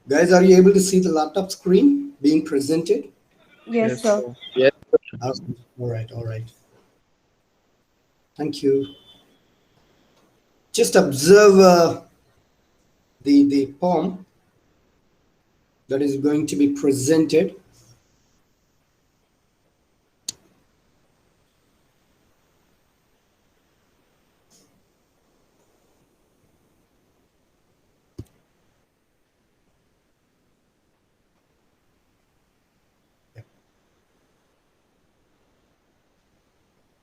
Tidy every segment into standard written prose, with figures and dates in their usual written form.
Guys, are you able to see the laptop screen being presented? Yes, Yes, sir. sir. Yes. Okay. All right, all right. Thank you. Just observe the poem that is going to be presented.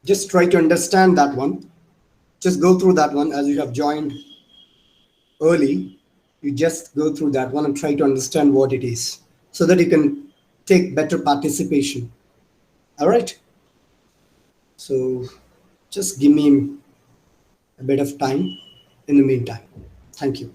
Just try to understand that one. Just go through that one as you have joined early. You just go through that one and try to understand what it is so that you can take better participation. All right. So just give me a bit of time in the meantime. Thank you.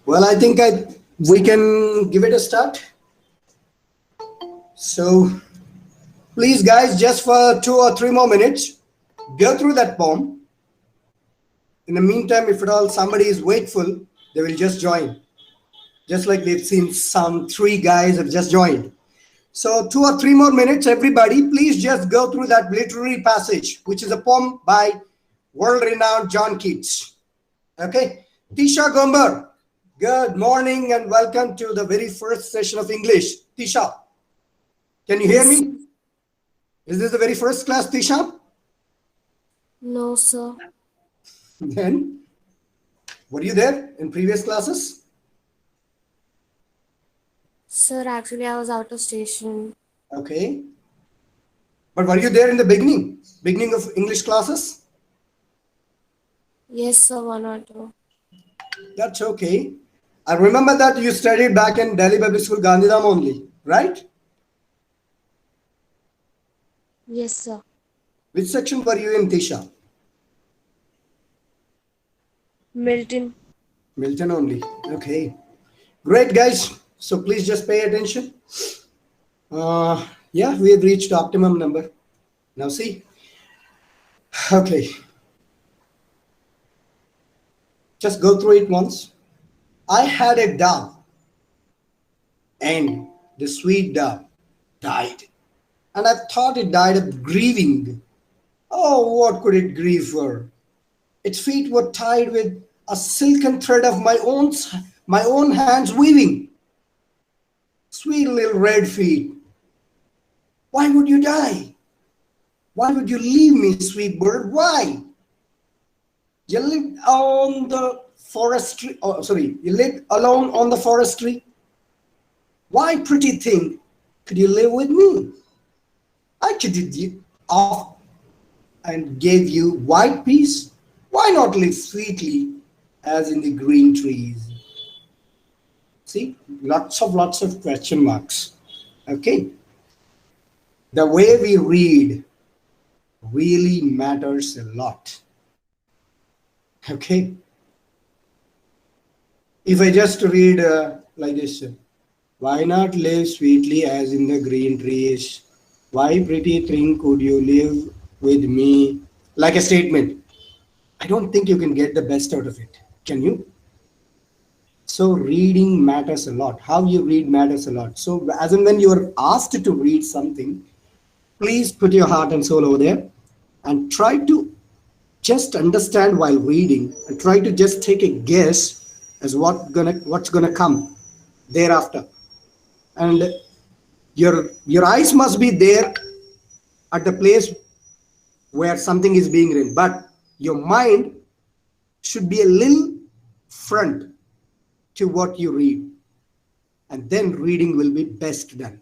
Well, I think we can give it a start. So please, guys, just for 2 or 3 more minutes, go through that poem. In the meantime, if at all somebody is wakeful, they will just join. Just like we've seen some three guys have just joined. So 2 or 3 more minutes, everybody, please just go through that literary passage, which is a poem by world-renowned John Keats. Okay, Tisha Gomber, good morning and welcome to the very first session of English. Tisha, can you hear Yes. me? Is this the very first class, Tisha? No, sir. Then, were you there in previous classes? Sir, actually, I was out of station. Okay. But were you there in the beginning of English classes? Yes, sir, one or two. That's okay. I remember that you studied back in Delhi Public School, Gandhidham only, right? Yes, sir. Which section were you in, Tisha? Milton. Milton only. Okay. Great, guys. So please just pay attention. Yeah, we have reached optimum number. Now see. Okay. Just go through it once. I had a dove, and the sweet dove died. And I thought it died of grieving. Oh, what could it grieve for? Its feet were tied with a silken thread of my own hands weaving. Sweet little red feet, why would you die? Why would you leave me, sweet bird? Why? You lived on the forestry. Oh, sorry, you lived alone on the forestry. Why, pretty thing, could you live with me? I kicked you off and gave you white peas. Why not live sweetly as in the green trees? See, lots of question marks. Okay, the way we read really matters a lot. Okay, if I just read like this, why not live sweetly as in the green trees? Why, pretty thing, could you live with me? Like a statement. I don't think you can get the best out of it. Can you? So reading matters a lot. How you read matters a lot. So as and when you are asked to read something, please put your heart and soul over there and try to just understand while reading and try to just take a guess as what's gonna come thereafter. And your eyes must be there at the place where something is being read, but your mind should be a little front to what you read, and then reading will be best done.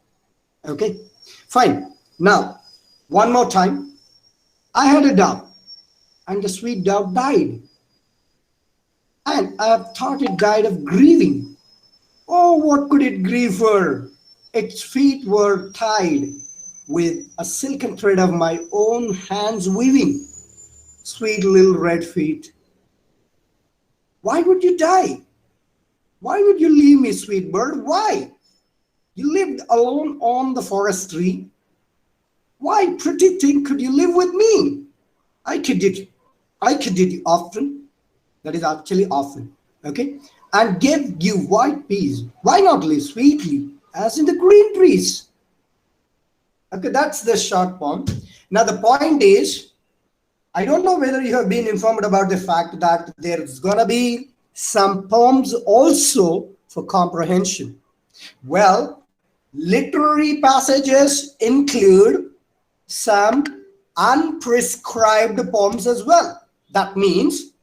Okay, fine. Now, one more time. I had a dove, and the sweet dove died, and I thought it died of grieving. Oh, what could it grieve for? Its feet were tied with a silken thread of my own hands weaving. Sweet little red feet. Why would you die? Why would you leave me, sweet bird? Why? You lived alone on the forest tree. Why, pretty thing, could you live with me? I kidded you. I kidded you often. That is actually often. Okay? And gave you white peas. Why not live sweetly as in the green trees? Okay, that's the short poem. Now, the point is, I don't know whether you have been informed about the fact that there's gonna be some poems also for comprehension. Well, literary passages include some unprescribed poems as well. That means,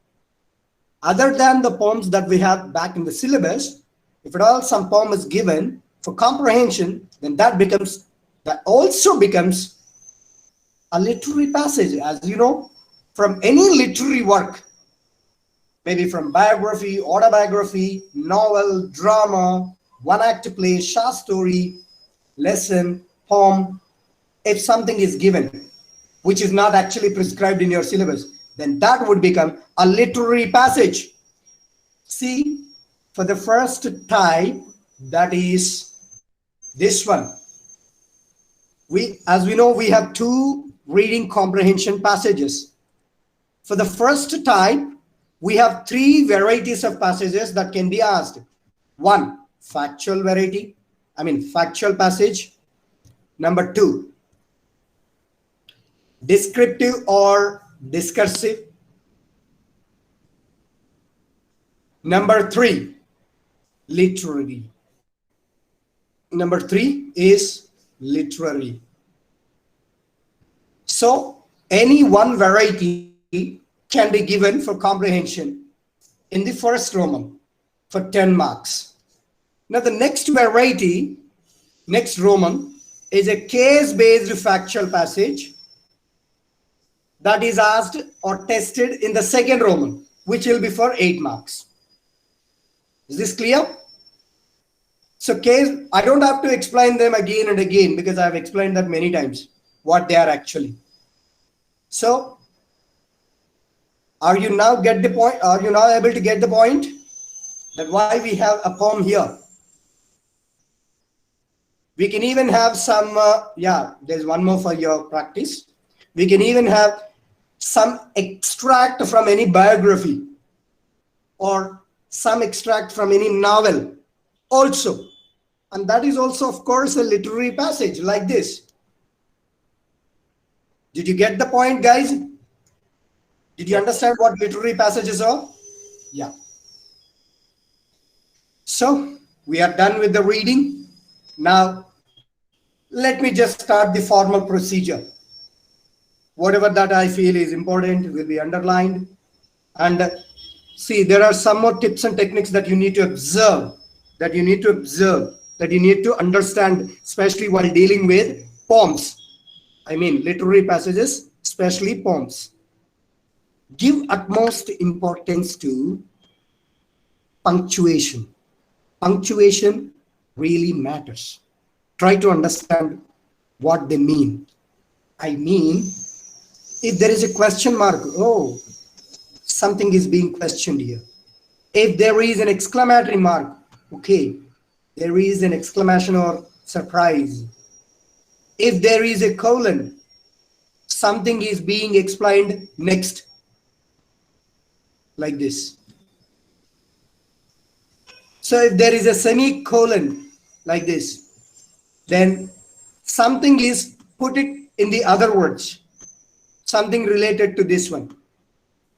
other than the poems that we have back in the syllabus, if at all some poem is given for comprehension, then that also becomes a literary passage. As you know, from any literary work, maybe from biography, autobiography, novel, drama, one act play, short story, lesson, poem, if something is given which is not actually prescribed in your syllabus, then that would become a literary passage. See, for the first type, that is this one. As we know, we have two reading comprehension passages. For the first type, we have three varieties of passages that can be asked. One, factual factual passage. Number two, descriptive or discursive. Number three, literary. Number three is literary. So any one variety can be given for comprehension in the first Roman for 10 marks. Now the next variety Next Roman is a case-based factual passage that is asked or tested in the second Roman, which will be for 8 marks. Is this clear? So case, I don't have to explain them again and again because I've explained that many times, what they are actually. So, are you now get the point? Are you now able to get the point? That why we have a poem here. We can even have some, there's one more for your practice. We can even have some extract from any biography or some extract from any novel also. And that is also, of course, a literary passage like this. Did you get the point, guys? Did you understand what literary passages are? Yeah. So we are done with the reading. Now, let me just start the formal procedure. Whatever that I feel is important will be underlined. And see, there are some more tips and techniques that you need to observe, that you need to understand, especially while dealing with poems. I mean, literary passages, especially poems. Give utmost importance to punctuation. Punctuation really matters. Try to understand what they mean. I mean, if there is a question mark, oh, something is being questioned here. If there is an exclamatory mark, okay, there is an exclamation or surprise. If there is a colon, something is being explained next, like this. So if there is a semicolon like this, then something is put it in the other words, something related to this one.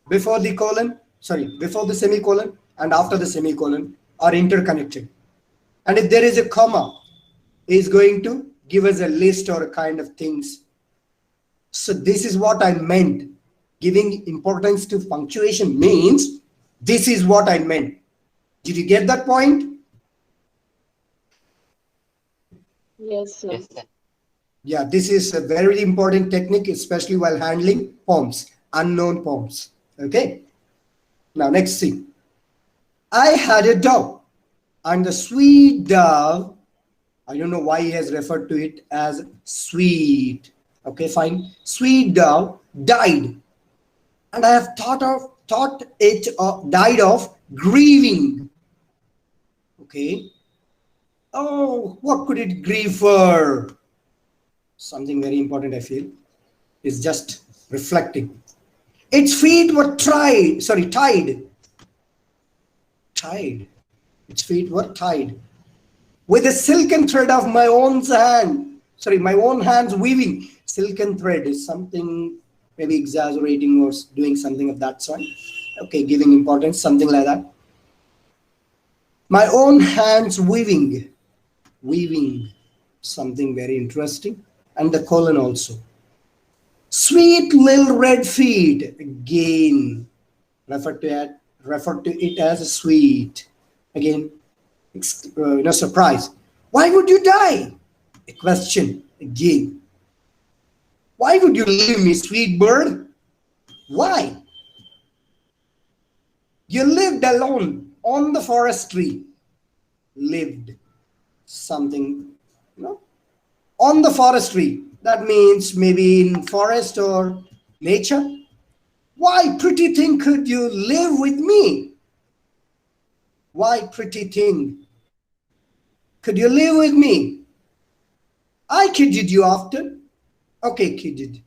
Before the colon, before the semicolon and after the semicolon are interconnected. And if there is a comma, is going to give us a list or a kind of things. So this is what I meant. Giving importance to punctuation means this is what I meant. Did you get that point? Yes, sir. Yes, sir. Yeah, this is a very important technique, especially while handling poems, unknown poems. Okay. Now, next thing. I had a dove, and the sweet dove, I don't know why he has referred to it as sweet. Okay, fine. Sweet dove died. And I have thought it died of grieving. Okay. Oh, what could it grieve for? Something very important, I feel, is just reflecting. Its feet were tied. Its feet were tied with a silken thread of my own hands weaving. Silken thread is something maybe exaggerating or doing something of that sort. Okay, giving importance, something like that. My own hands weaving, something very interesting. And the colon also. Sweet little red feet, again, refer to it as sweet. Again, surprise. Why would you die? A question again. Why would you leave me, sweet bird? Why? You lived alone on the forest tree. Lived. Something, on the forest tree. That means maybe in forest or nature. Why, pretty thing, could you live with me? Why, pretty thing, could you live with me? I kidded you often. Okay, kidded.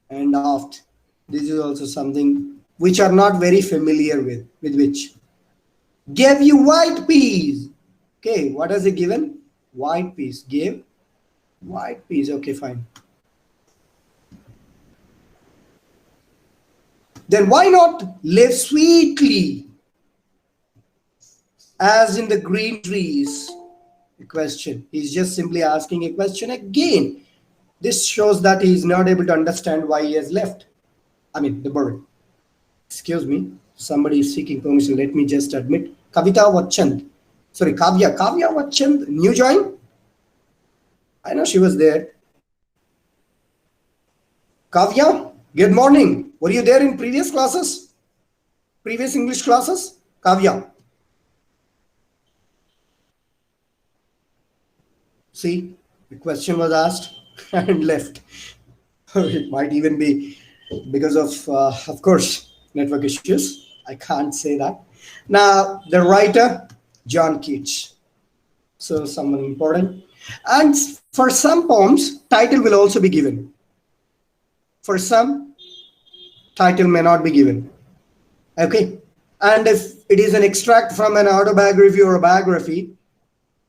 And oft. This is also something which are not very familiar with which. Gave you white peas. Okay, what has it given? White peas. Gave white peas. Okay, fine. Then why not live sweetly as in the green trees? A question. He's just simply asking a question again. This shows that he is not able to understand why he has left. I mean, the bird. Excuse me. Somebody is seeking permission. Let me just admit. Kavita Vachand. Sorry, Kavya. Kavya Vachand, new join? I know she was there. Kavya, good morning. Were you there in previous classes? Previous English classes? Kavya. See, the question was asked and left. It might even be because of course, network issues. I can't say that. Now, the writer, John Keats. So, someone important. And for some poems, title will also be given. For some, title may not be given. Okay. And if it is an extract from an autobiography or a biography,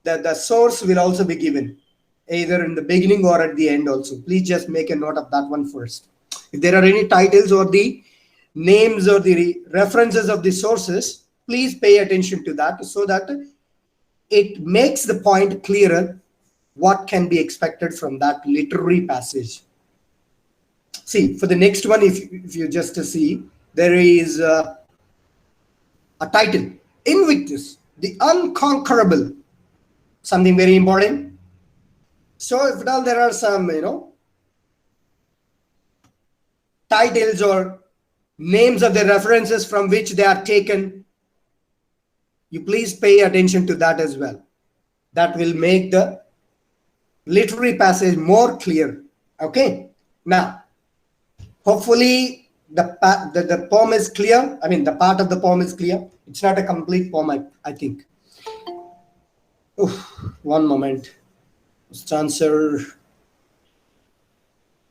the source will also be given, either in the beginning or at the end also. Please just make a note of that one first. If there are any titles or the names or the references of the sources, please pay attention to that so that it makes the point clearer what can be expected from that literary passage. See, for the next one, if you just see, there is a title, Invictus, the Unconquerable, something very important. So if at all there are some, titles or names of the references from which they are taken, you please pay attention to that as well. That will make the literary passage more clear. Okay. Now, hopefully the poem is clear. I mean, the part of the poem is clear. It's not a complete poem, I think. One moment. Mr. Answer.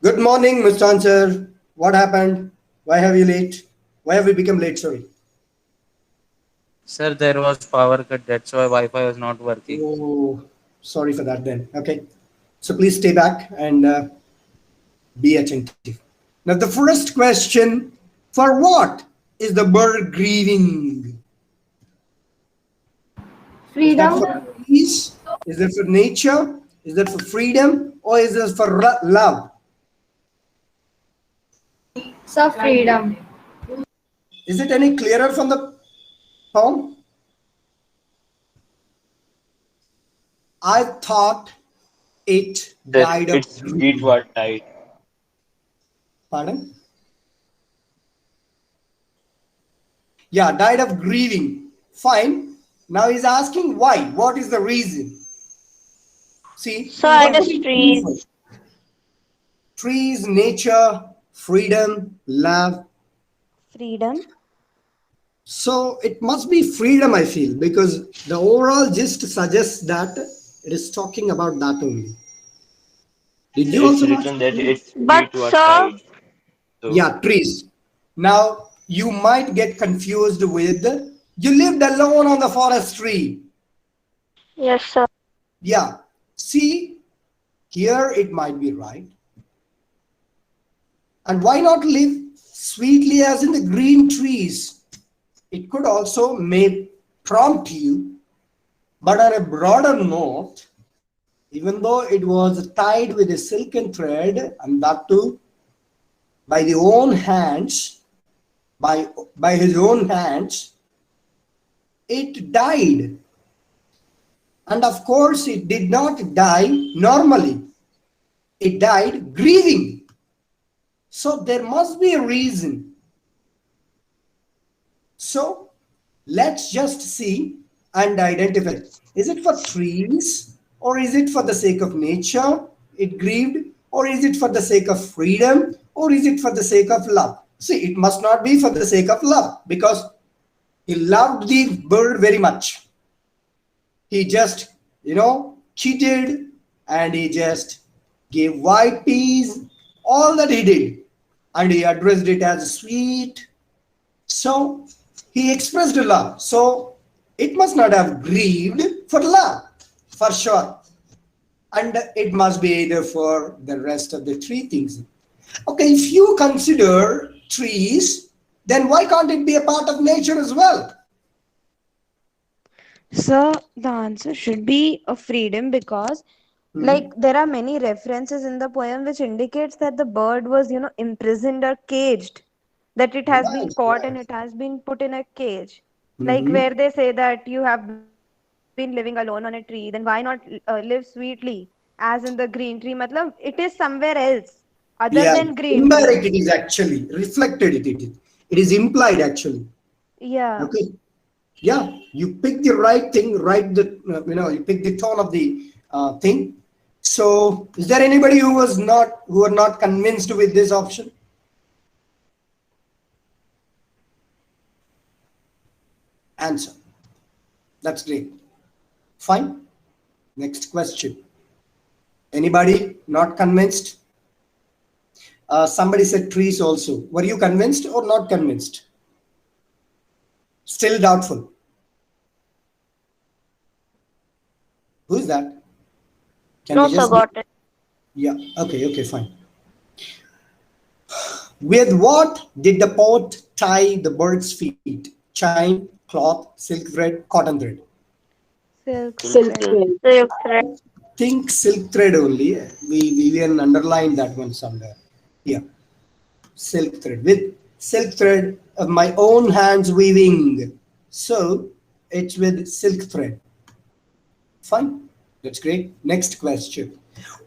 Good morning, Mr. Answer. What happened? Why have you late? Why have you become late? Sorry. Sir, there was power cut. That's why Wi-Fi was not working. Oh, sorry for that then. Okay. So please stay back and be attentive. Now, the first question, for what is the bird grieving? Is that Freedom. for peace? Is it for nature? Is that for freedom? Or is it for love? Sir, freedom. Is it any clearer from the poem? I thought it died of Its feet were tied. Pardon? Yeah, died of grieving. Fine. Now he's asking why. What is the reason? See, So I what guess would be trees. first? Trees, nature, freedom, love. Freedom. So it must be freedom, I feel, because the overall gist suggests that it is talking about that only. Did you It's also not? written that its But feet were sir, tied. So Yeah, trees. Now you might get confused with you lived alone on the forest tree. yes sir. Yeah. See, here it might be right. And why not live sweetly as in the green trees? It could also may prompt you, but on a broader note, even though it was tied with a silken thread, and that too by the own hands, by his own hands, it died. And of course, it did not die normally. It died grieving. So there must be a reason. So let's just see and identify. Is it for trees, or is it for the sake of nature it grieved, or is it for the sake of freedom, or is it for the sake of love? See, it must not be for the sake of love, because he loved the bird very much. He just, cheated, and he just gave white peas, all that he did. And he addressed it as sweet. So he expressed love. So it must not have grieved for love, for sure. And it must be either for the rest of the three things. Okay, if you consider trees, then why can't it be a part of nature as well? So the answer should be a freedom because like there are many references in the poem which indicates that the bird was imprisoned or caged, that it has been Right, caught and right. it has been put in a cage, like Mhm. where they say that you have been living alone on a tree, then why not live sweetly? As in the green tree, matlab, it is somewhere else other Yeah, than green tree. indirect it is actually reflected. It is implied actually. Yeah. Okay. Yeah, you pick the right thing, right? You pick the tone of the thing. So, is there anybody who are not convinced with this option? Answer. That's great. Fine. Next question. Anybody not convinced? Somebody said trees also. Were you convinced or not convinced? Still doubtful. Who is that? Can No, we sir, just got it. Yeah. Okay, fine. With what did the poet tie the bird's feet? Chain, cloth, silk thread, cotton thread. Silk Silk thread. thread. Silk thread. Think silk thread only. We can underline that one somewhere. Yeah. Silk thread. With silk thread of my own hands weaving. So it's with silk thread. Fine. That's great. Next question.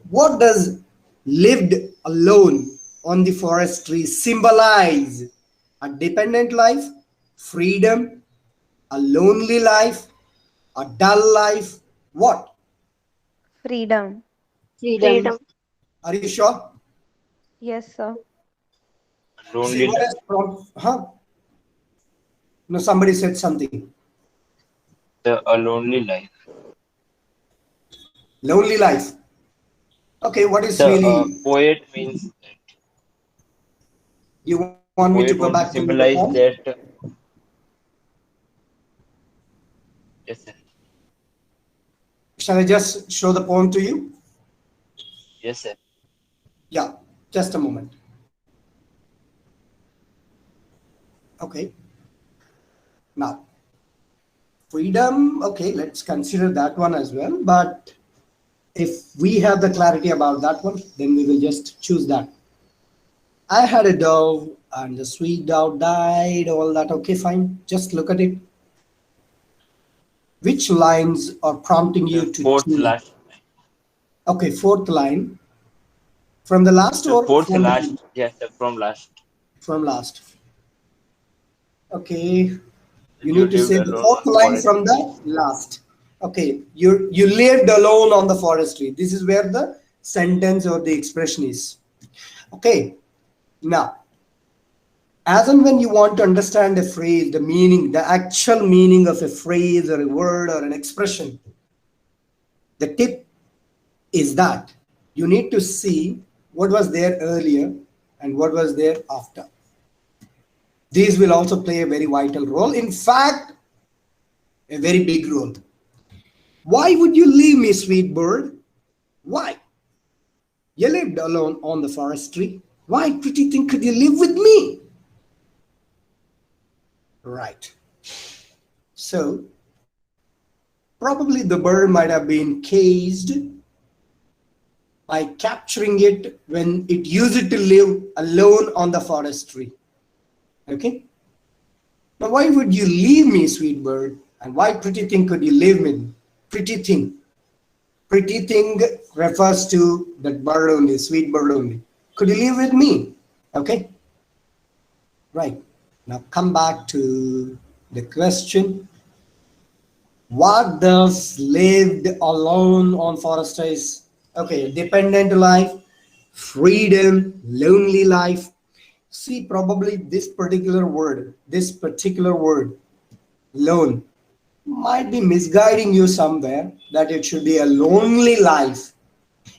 What does lived alone on the forest tree symbolize? A dependent life, freedom, a lonely life, a dull life. What? Freedom. Freedom. Are you sure? Yes, sir. See Lonely what life. is from? Huh? No, somebody said something. A lonely life. Lonely life. Okay, what is The really? poet means that. You want me to Poet go wants to back to the symbolize poem? that. Yes, sir. Shall I just show the poem to you? Yes, sir. Yeah, just a moment. Okay. Now, freedom, okay, let's consider that one as well. But if we have the clarity about that one, then we will just choose that. I had a dove and the sweet dove died, all that. Okay, fine. Just look at it. Which lines are prompting The you to fourth choose? last. Okay, fourth line. From the last The or fourth from last. the Yes, sir, from last. from last? Okay, you You need to lived say the alone fourth on line forest from tree. the last. Okay, you lived alone on the forestry. This is where the sentence or the expression is. Okay, now as and when you want to understand a phrase, the meaning, the actual meaning of a phrase or a word or an expression, the tip is that you need to see what was there earlier and what was there after. These will also play a very vital role. In fact, a very big role. Why would you leave me, sweet bird? Why? You lived alone on the forest tree. Why, pretty thing, could you live with me? Right. So, probably the bird might have been caged by capturing it when it used to live alone on the forest tree. Okay? Now, why would you leave me, sweet bird? And why, pretty thing, could you live with me? Pretty thing. Pretty thing refers to that bird only, sweet bird only. Could you live with me? Okay? Right. Now come back to the question. What does lived alone on forest is? Okay, dependent life, freedom, lonely life. See, probably this particular word, lone, might be misguiding you somewhere that it should be a lonely life.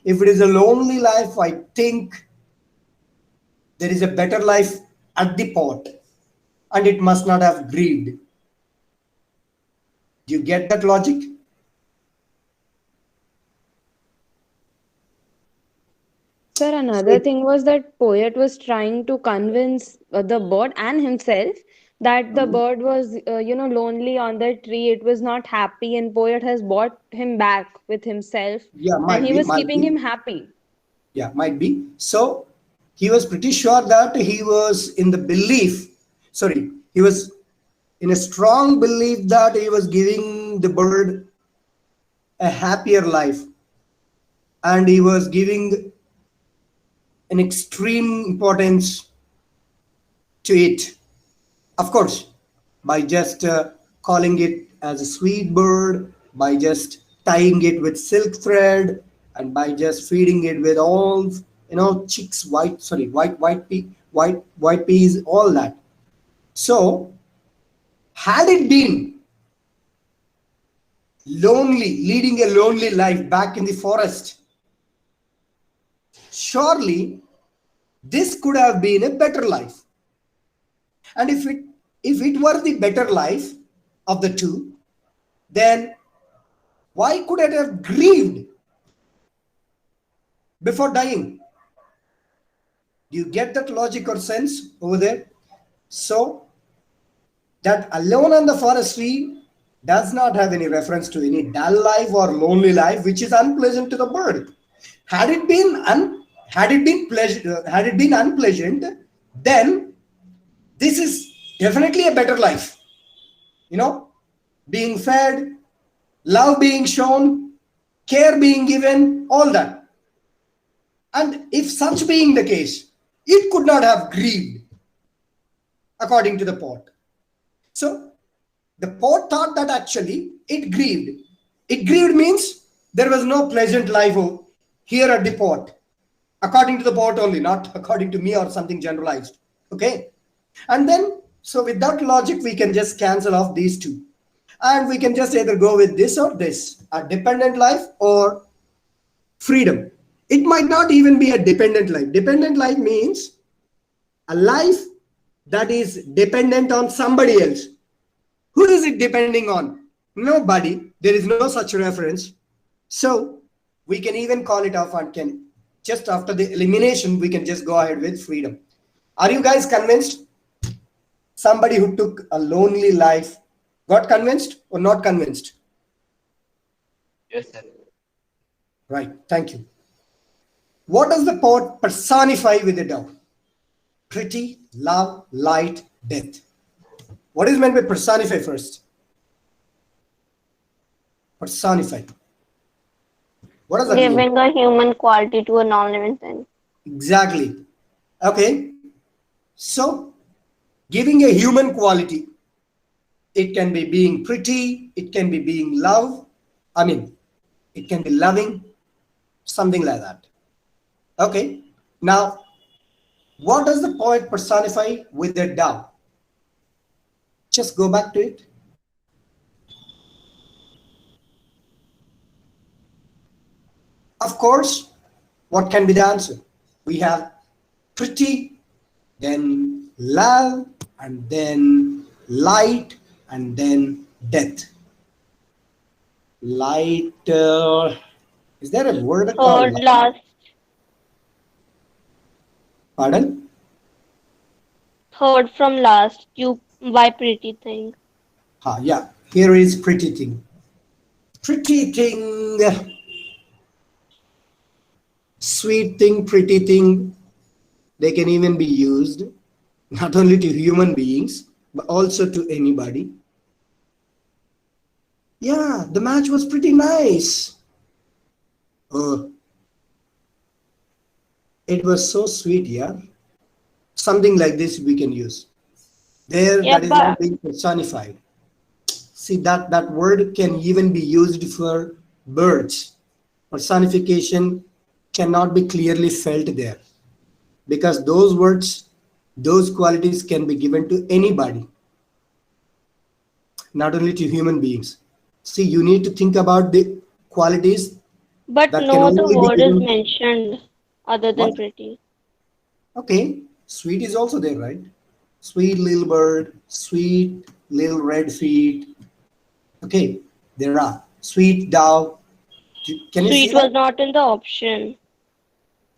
If it is a lonely life, I think there is a better life at the port and it must not have grieved. Do you get that logic? Sir, another thing was that poet was trying to convince the bird and himself that the bird was, lonely on the tree. It was not happy, and poet has brought him back with himself, Yeah, and might he be, was might keeping be. him happy. Yeah, might be. So he was pretty sure that he was in the belief, sorry, he was in a strong belief that he was giving the bird a happier life, and he was giving an extreme importance to it. Of course, by just calling it as a sweet bird, by just tying it with silk thread, and by just feeding it with all chicks, white peas, all that. So, had it been lonely, leading a lonely life back in the forest, surely this could have been a better life. And if it were the better life of the two, then why could it have grieved before dying? Do you get that logic or sense over there? So that alone on the forest tree does not have any reference to any dull life or lonely life, which is unpleasant to the bird. Had it been unpleasant, then this is definitely a better life. Being fed, love being shown, care being given, all that. And if such being the case, it could not have grieved, according to the poet. So the poet thought that actually it grieved. It grieved means there was no pleasant life here at the poet, according to the poet only, not according to me or something generalized. Okay. And then, so with that logic, we can just cancel off these two. And we can just either go with this or this, a dependent life or freedom. It might not even be a dependent life. Dependent life means a life that is dependent on somebody else. Who is it depending on? Nobody. There is no such reference. So we can even call it off and can just after the elimination, we can just go ahead with freedom. Are you guys convinced? Somebody who took a lonely life got convinced or not convinced? Yes, sir. Right. Thank you. What does the poet personify with the dove? Pretty, love, light, death. What is meant by personify first? Personify. What does that mean? Giving a human quality to a non-living thing. Exactly. Okay. So, giving a human quality. It can be being pretty. It can be being love. It can be loving. Something like that. Okay. Now, what does the poet personify with the dove? Just go back to it. Of course, what can be the answer? We have pretty, then love, and then light, and then death. Light, is there a word called Third last. Pardon? Third from last. Why pretty thing? Yeah, here is pretty thing. Pretty thing, sweet thing, pretty thing. They can even be used not only to human beings, but also to anybody. Yeah, the match was pretty nice. Oh, it was so sweet, yeah. Something like this we can use. There, Yeah, that is but not being personified. See, that word can even be used for birds. Personification cannot be clearly felt there, because those words, those qualities can be given to anybody, not only to human beings. See, you need to think about the qualities but that can no, the only be word is given. mentioned other than What? pretty. Okay, sweet is also there, right? Sweet little bird, sweet little red feet. Okay, there are sweet dove. Can you see Sweet was that? not in the option.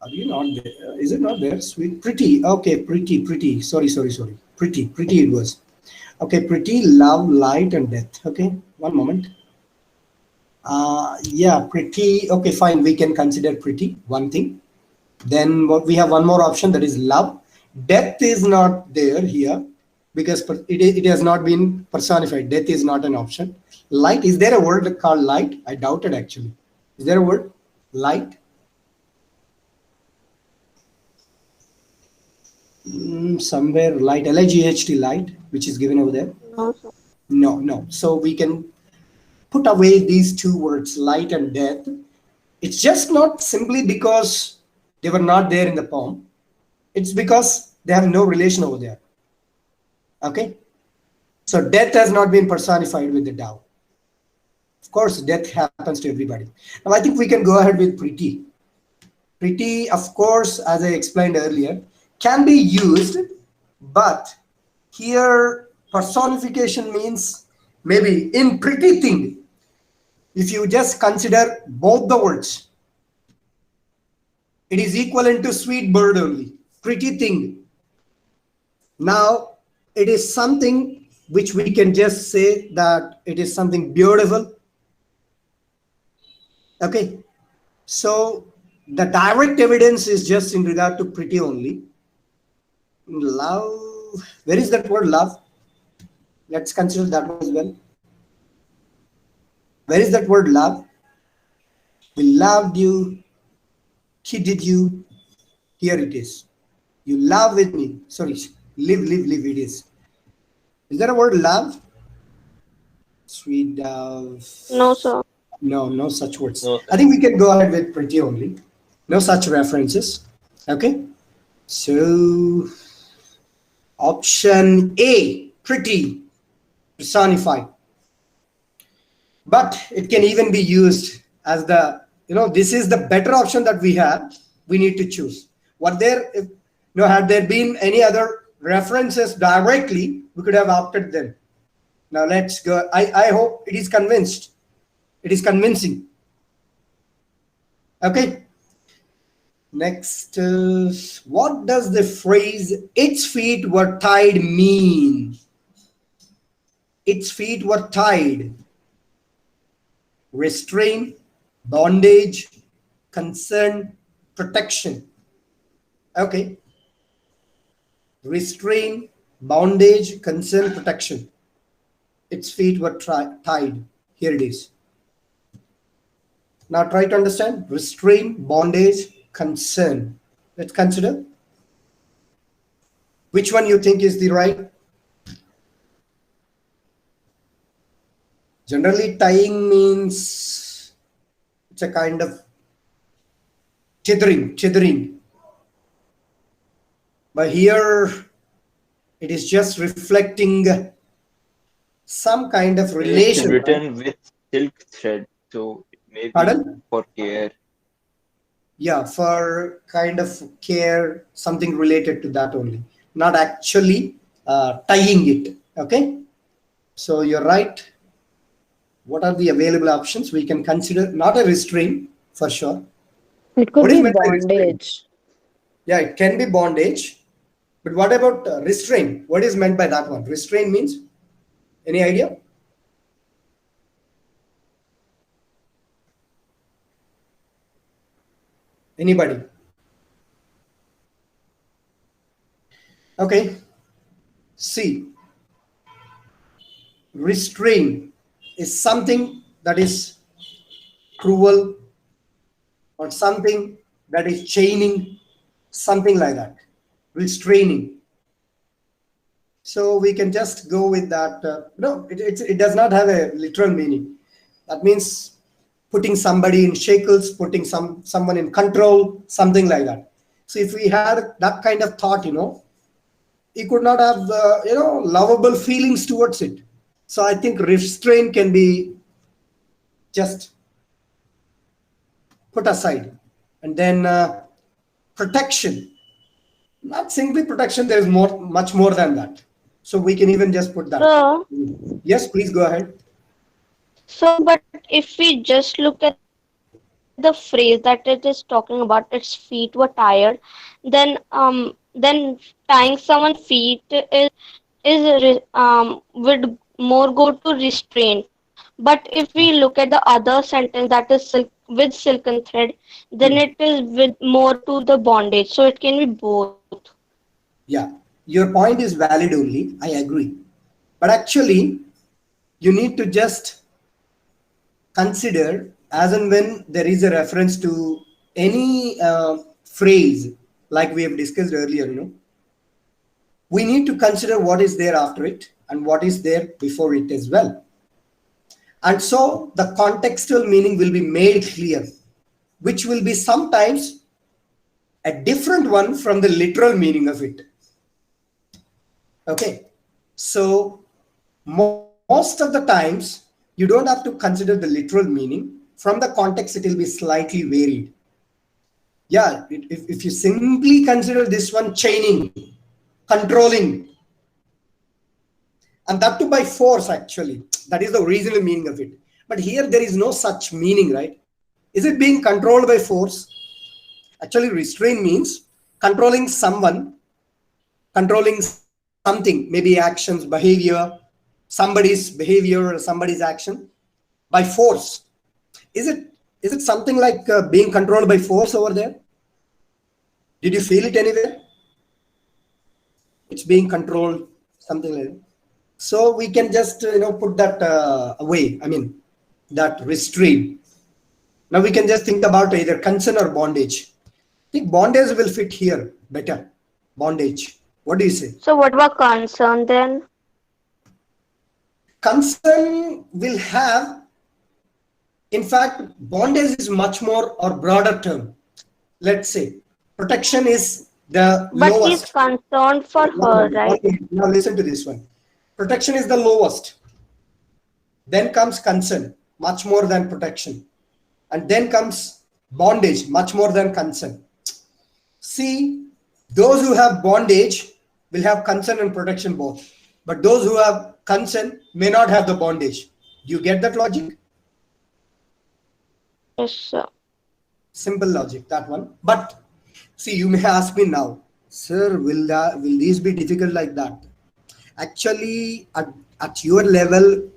Are you not there? Is it not there? Sweet, pretty. Okay, pretty. Sorry. Pretty it was. Okay, pretty, love, light, and death. Okay, one moment. Yeah, pretty. Okay, fine. We can consider pretty one thing. Then what we have one more option, that is love. Death is not there here. because it has not been personified. Death is not an option. Light, is there a word called light? I doubted actually. Is there a word? Light? Somewhere light, L-I-G-H-T, light, which is given over there. No, sir. No. So we can put away these two words, light and death. It's just not simply because they were not there in the poem. It's because they have no relation over there. Okay? So death has not been personified with the dove. Of course, death happens to everybody. Now I think we can go ahead with Pretty. Pretty, of course, as I explained earlier, can be used, but here personification means maybe in pretty thing. If you just consider both the words, it is equivalent to sweet bird only, pretty thing. Now, it is something which we can just say that it is something beautiful. Okay, so the direct evidence is just in regard to pretty only. Love, where is that word love? Let's consider that one as well. Where is that word love? We loved you, kidded you. Here it is. You love with me. Sorry, live, it is. Is there a word love? Sweet dove. No, sir. No such words. No. I think we can go ahead with pretty only. No such references. Okay. So option A, pretty, personified. But it can even be used as the, this is the better option that we have. We need to choose. Had there been any other references directly, we could have opted them. Now let's go. I hope it is convinced. It is convincing. Okay. Next, what does the phrase "its feet were tied" mean? Its feet were tied. Restraint, bondage, concern, protection. Okay. Restraint, bondage, concern, protection. Its feet were tied. Here it is. Now try to understand. Restraint, bondage, concern. Let's consider. Which one you think is the right? Generally, tying means it's a kind of tethering. But here, it is just reflecting some kind of It's relation. written with silk thread, so maybe Pardon? for care. Yeah, for kind of care, something related to that only, not actually tying it. Okay, so you're right. What are the available options? We can consider not a restraint for sure. It could What is be meant by restraint? bondage. Yeah, it can be bondage. But what about restraint? What is meant by that one? Restraint means, any idea? Anybody? Okay. See, restraint is something that is cruel or something that is chaining, something like that. Restraining. So we can just go with that. No, it does not have a literal meaning. That means putting somebody in shackles, putting someone in control, something like that. So if we had that kind of thought, he could not have, lovable feelings towards it. So I think restraint can be just put aside. And then protection. Not simply protection, there is much more than that. So we can even just put that. Sir, Yes, please go ahead. so but if we just look at the phrase that it is talking about, its feet were tired, then tying someone's feet would more go to restraint. But if we look at the other sentence that is with silken thread, then it is with more to the bondage. So it can be both. Yeah, your point is valid only. I agree. But actually, you need to just consider as and when there is a reference to any phrase like we have discussed earlier, we need to consider what is there after it and what is there before it as well. And so the contextual meaning will be made clear, which will be sometimes a different one from the literal meaning of it. Okay, so most of the times you don't have to consider the literal meaning. From the context, it will be slightly varied. Yeah, if you simply consider this one chaining, controlling, and that too by force, actually, that is the original meaning of it. But here there is no such meaning, right? Is it being controlled by force? Actually, restraint means controlling someone, controlling something, maybe actions, behavior, somebody's behavior or somebody's action by force. Is it something like being controlled by force over there? Did you feel it anywhere? It's being controlled, something like that. So we can just put that away. I mean, that restraint. Now we can just think about either consent or bondage. I think bondage will fit here better. Bondage. What do you say? So what about concern then? Concern will have, in fact, bondage is much more or broader term. Let's say protection is the But lowest. he's concerned for her, right? Okay, now listen to this one. Protection is the lowest. Then comes consent, much more than protection. And then comes bondage, much more than consent. See, those who have bondage will have consent and protection both. But those who have consent may not have the bondage. Do you get that logic? Yes, sir. Simple logic, that one. But see, you may ask me now, sir, will these be difficult like that? Actually, at your level,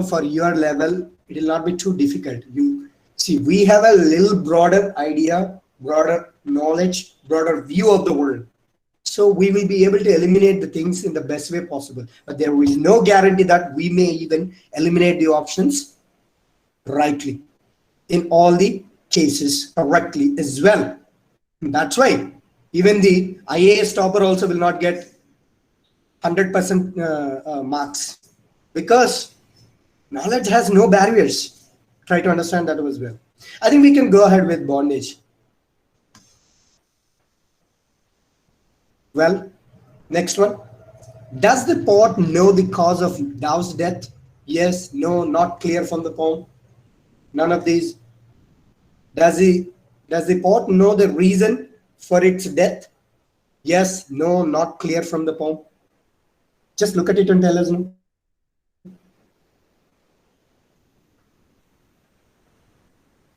for your level, it will not be too difficult. You see, we have a little broader idea, broader knowledge, broader view of the world. So we will be able to eliminate the things in the best way possible. But there is no guarantee that we may even eliminate the options rightly in all the cases correctly as well. That's why even the IAS topper also will not get 100% marks, because knowledge has no barriers. Try to understand that as well. I think we can go ahead with bondage. Well, next one. Does the poet know the cause of Dow's death? Yes, no, not clear from the poem. None of these. Does the poet know the reason for its death? Yes, no, not clear from the poem. Just look at it and tell us no.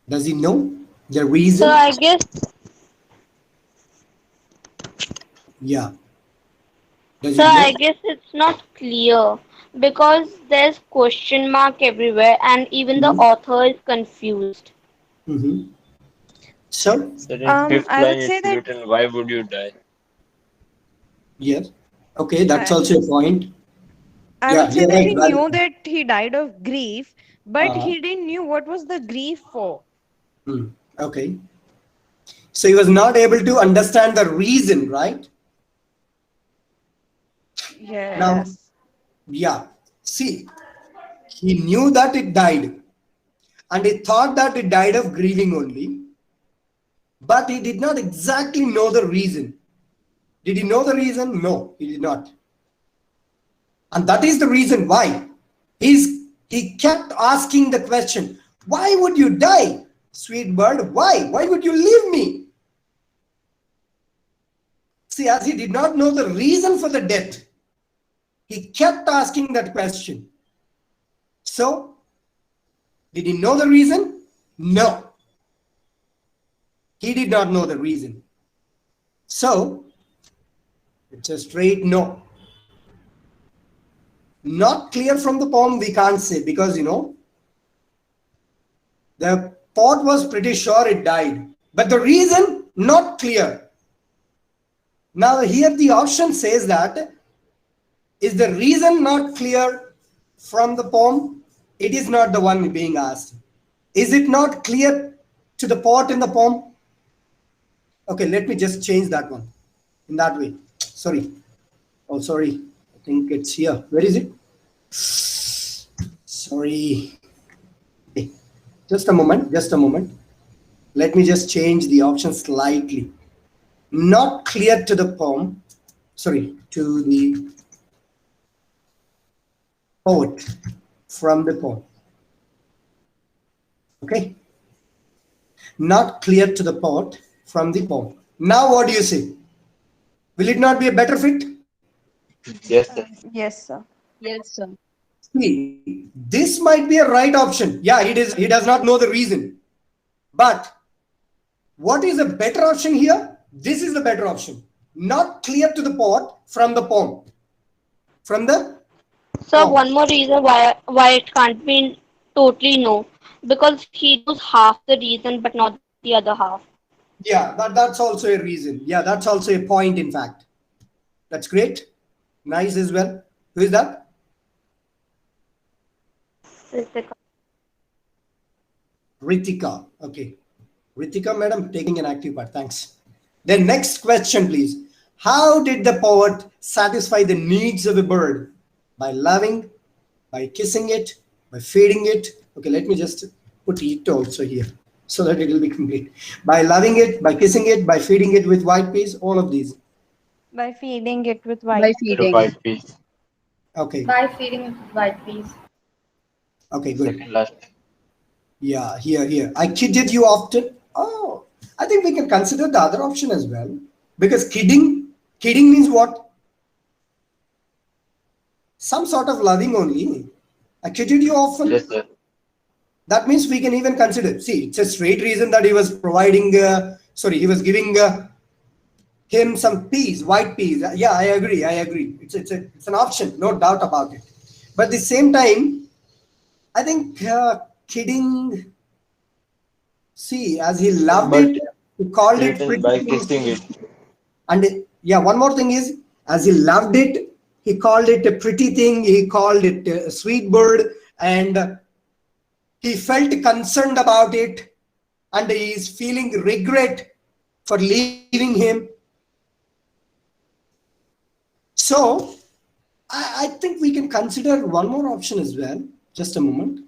Does he know the reason? So I guess Yeah. Does So he know? I guess it's not clear because there's question mark everywhere and even the author is confused. Mm-hmm. So, So in fifth I line would say it's that written, why would you die? yes. Okay, that's I, also a point. I Yeah, would say you're that right. he Well, knew that he died of grief, but uh, he didn't knew what was the grief for. okay. So he was not able to understand the reason, right? Now, Yes. yeah. See, he knew that it died, and he thought that it died of grieving only, but he did not exactly know the reason. Did he know the reason? No, he did not. And that is the reason why he kept asking the question, why would you die, sweet bird? Why would you leave me? See, as he did not know the reason for the death, he kept asking that question. So, did he know the reason? No. He did not know the reason. So, it's a straight no. Not clear from the poem, we can't say, because the poet was pretty sure it died. But the reason, not clear. Now here the option says that, is the reason not clear from the poem? It is not the one being asked. Is it not clear to the poet in the poem? Okay, let me just change that one in that way. Sorry. Oh, sorry. I think it's here. Where is it? Sorry. Okay. Just a moment. Just a moment. Let me just change the option slightly. Not clear to the poem. Sorry, to the poet from the poem. Okay. Not clear to the poet from the poem. Now what do you say? Will it not be a better fit? Yes, sir. Yes, sir. Yes, sir. See, this might be a right option. Yeah, he does not know the reason. But what is a better option here? This is the better option. Not clear to the poet from the poem. From the So poem. one more reason why it can't be totally no, because he knows half the reason but not the other half. Yeah, that's also a reason. Yeah, that's also a point, in fact. That's great. Nice as well. Who is that? Ritika. Okay. Ritika, madam, taking an active part. Thanks. Then next question, please. How did the poet satisfy the needs of a bird? By loving, by kissing it, by feeding it. Okay, let me just put it also here so that it will be complete. By loving it, by kissing it, by feeding it with white peas, all of these. By feeding it with By white. feeding. White piece. Okay. By feeding white peas. Okay, good. Second last. Yeah, here. I kidded you often. Oh, I think we can consider the other option as well. Because kidding means what? Some sort of loving only. I kidded you often. Yes, sir. That means we can even consider. See, it's a straight reason that he was providing, he was giving him some peas, white peas. Yeah, I agree. It's an option, no doubt about it. But at the same time, I think kidding, see, as he loved But it, he called it written by kissing it. And yeah, one more thing is, as he loved it, he called it a pretty thing, he called it a sweet bird, and he felt concerned about it, and he is feeling regret for leaving him. So, I think we can consider one more option as well. Just a moment.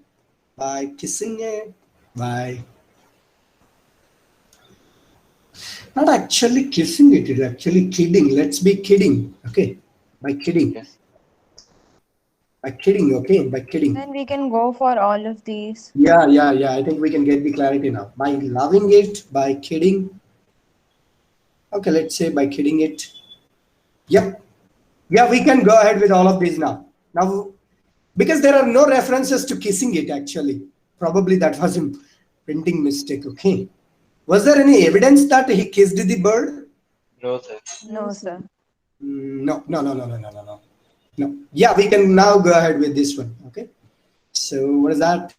By kissing it, by not actually kissing it, it's actually kidding. Let's be kidding. Okay. By kidding. Yes. By kidding, okay? By kidding. Then we can go for all of these. Yeah. I think we can get the clarity now. By loving it, by kidding. Okay, let's say by kidding it. Yep. Yeah, we can go ahead with all of these now. Now, because there are no references to kissing it actually. Probably that was a printing mistake, okay? Was there any evidence that he kissed the bird? No, sir. No, sir. No. Yeah, we can now go ahead with this one, okay? So what is that?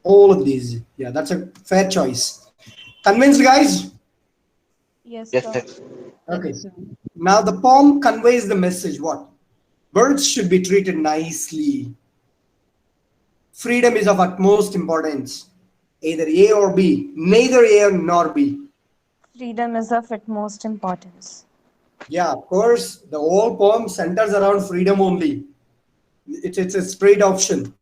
All of these. Yeah, that's a fair choice. Convinced, guys? Yes, Yes, sir. sir. Okay. Now the poem conveys the message what? Birds should be treated nicely. Freedom is of utmost importance. Either A or B. Neither A nor B. Freedom is of utmost importance. Yeah, of course, the whole poem centers around freedom only. It's a straight option.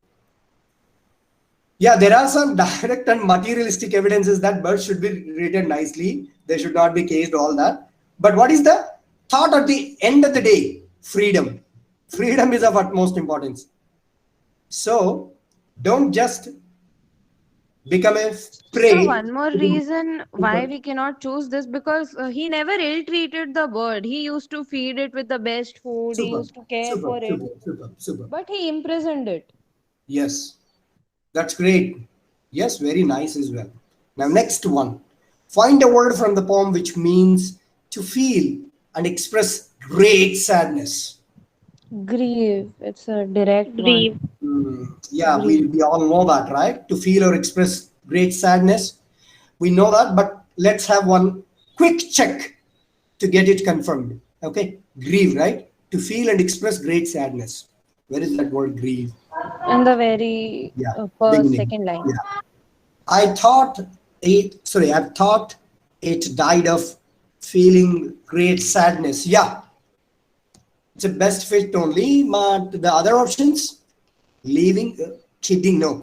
Yeah, there are some direct and materialistic evidences that birds should be treated nicely. They should not be caged, all that. But what is the thought at the end of the day? Freedom. Freedom is of utmost importance. So, don't just become a prey. So one more reason why we cannot choose this, because he never ill-treated the bird. He used to feed it with the best food. He used to care for it. Super. But he imprisoned it. Yes, that's great. Yes, very nice as well. Now, next one. Find a word from the poem which means to feel and express great sadness. Grieve. It's a direct Grieve. Yeah, we all know that, right? To feel or express great sadness. We know that, but let's have one quick check. to get it confirmed. Okay, grieve, right? To feel and express great sadness. Where is that word grieve? In the very Yeah, first beginning. second line. Yeah. I thought it died of feeling great sadness. Yeah, it's a best fit only. But the other options, leaving, kidding, no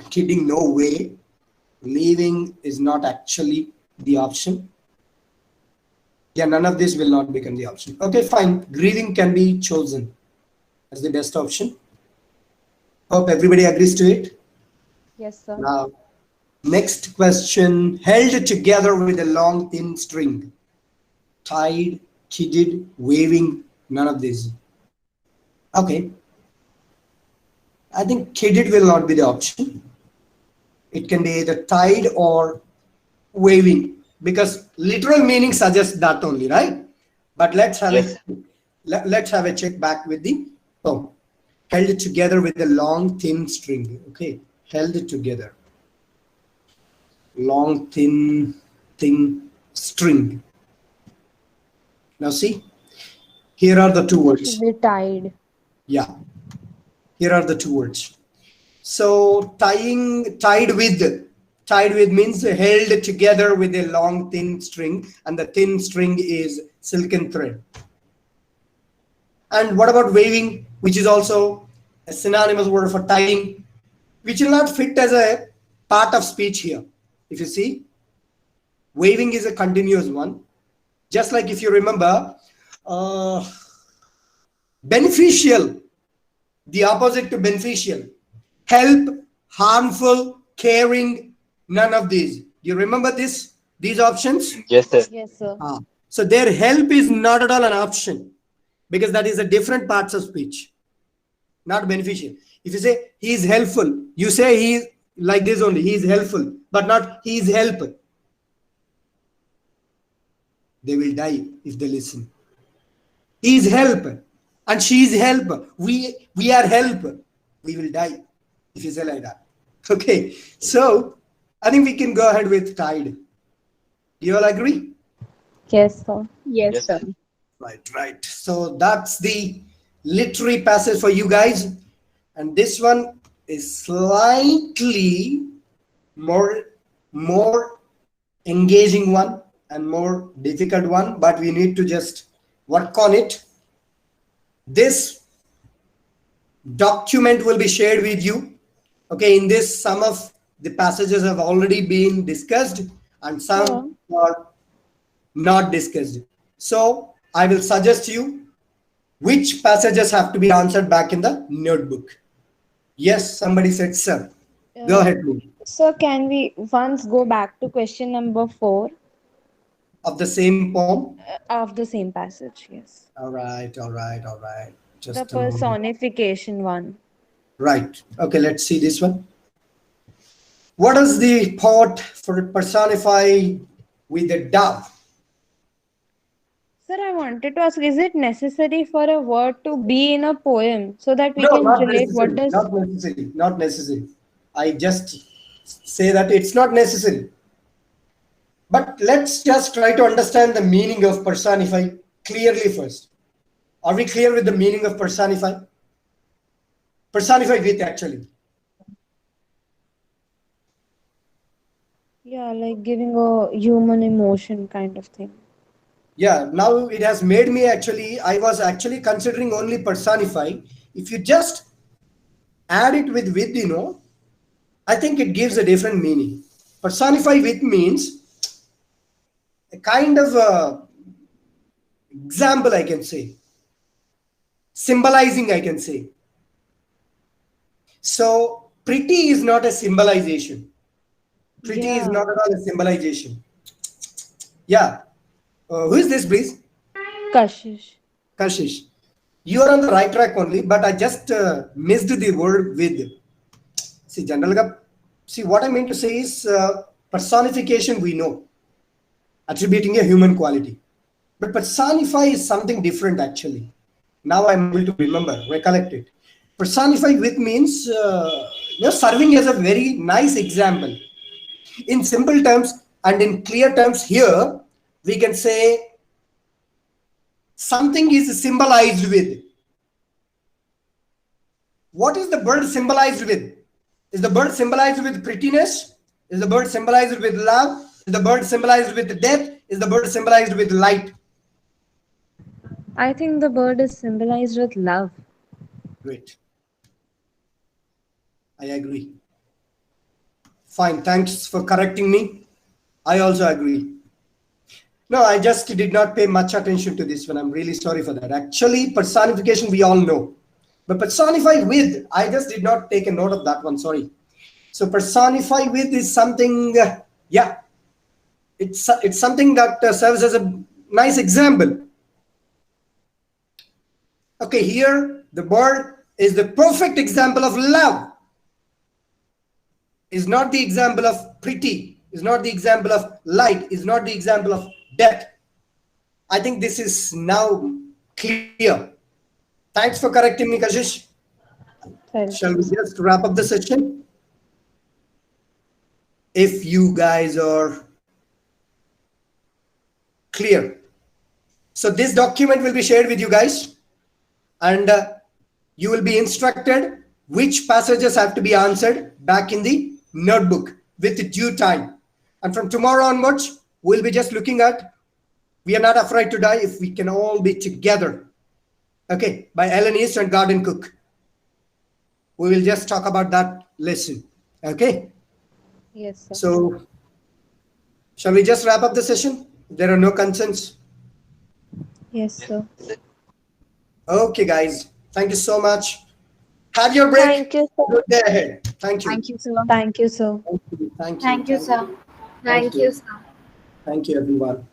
way. Leaving is not actually the option. Yeah, none of this will not become the option. Okay, fine. Grieving can be chosen as the best option. Hope everybody agrees to it. Yes, sir. Now, next question. Held together with a long thin string. Tied, kidded, waving, none of these. Okay. I think kidded will not be the option. It can be either tied or waving, because literal meaning suggests that only, right? But let's have Yes. let's have a check back with the poem. Held together with a long thin string. Okay, held together. Long thin string. Now see, here are the two words. Should be tied. Yeah, here are the two words. So tied with means held together with a long thin string, and the thin string is silken thread. And what about waving, which is also a synonymous word for tying, which will not fit as a part of speech here. If you see, waving is a continuous one. Just like if you remember, beneficial, the opposite to beneficial. Help, harmful, caring, none of these. You remember these options? Yes, sir. Yes, sir. So their help is not at all an option, because that is a different parts of speech, not beneficial. If you say he is helpful, you say he is like this only, he is helpful, but not he is help. They will die if they listen. He is help and she is help. We are help. We will die if you say like that. Okay, so I think we can go ahead with tied. Do you all agree? Yes, sir. Yes, Yes, sir. Right. So that's the literary passage for you guys. And this one is slightly more engaging one and more difficult one, but we need to just work on it. This document will be shared with you. Okay, in this, some of the passages have already been discussed and some are not discussed. So I will suggest you which passages have to be answered back in the notebook. Yes, somebody said, sir. Go ahead, please. So can we once go back to question number 4 Of the same poem. of the same passage? Yes. All right. Just The a moment. personification one. Right. Okay, let's see this one. What does the poet personify with a dove? Sir, I wanted to ask, is it necessary for a word to be in a poem so that we can not relate what necessary. does... Not necessary. I just say that it's not necessary. But let's just try to understand the meaning of personify clearly first. Are we clear with the meaning of personify? Personify with, actually. Yeah, like giving a human emotion kind of thing. Yeah, now it has made me I was actually considering only personify. If you just add it with, I think it gives a different meaning. Personify with means a kind of example, I can say. Symbolizing, I can say. So, pretty is not a symbolization. Pretty is not at all a symbolization. Yeah. Who is this, please? Kashish. Kashish. You are on the right track only, but I just missed the word with. See, what I mean to say is personification we know, attributing a human quality. But personify is something different actually. Now I'm able to recollect it. Personify with means serving as a very nice example. In simple terms and in clear terms here, we can say something is symbolized with. What is the bird symbolized with? Is the bird symbolized with prettiness? Is the bird symbolized with love? Is the bird symbolized with death? Is the bird symbolized with light? I think the bird is symbolized with love. Great. I agree. Fine. Thanks for correcting me. I also agree. No, I just did not pay much attention to this one. I'm really sorry for that. Actually, personification we all know. But personify with, I just did not take a note of that one. Sorry. So personify with is something, yeah. It's something that serves as a nice example. Okay, here the bird is the perfect example of love. Is not the example of pretty. Is not the example of light. Is not the example of death. I think this is now clear. Thanks for correcting me, Kashish. Shall we just wrap up the session? If you guys are clear. So this document will be shared with you guys, and you will be instructed which passages have to be answered back in the notebook with due time. And from tomorrow onwards, we'll be just looking at We Are Not Afraid to Die If We Can All Be Together. Okay, by Ellen East and Gordon Cook. We will just talk about that lesson. Okay. Yes, sir. So, shall we just wrap up the session? There are no concerns. Yes, sir. Okay, guys. Thank you so much. Have your break. Thank you, sir. Good day ahead. Thank you. Thank you, sir. Thank you, sir. Thank you. Thank you. Thank you, sir. Thank you. sir. Thank you, everyone.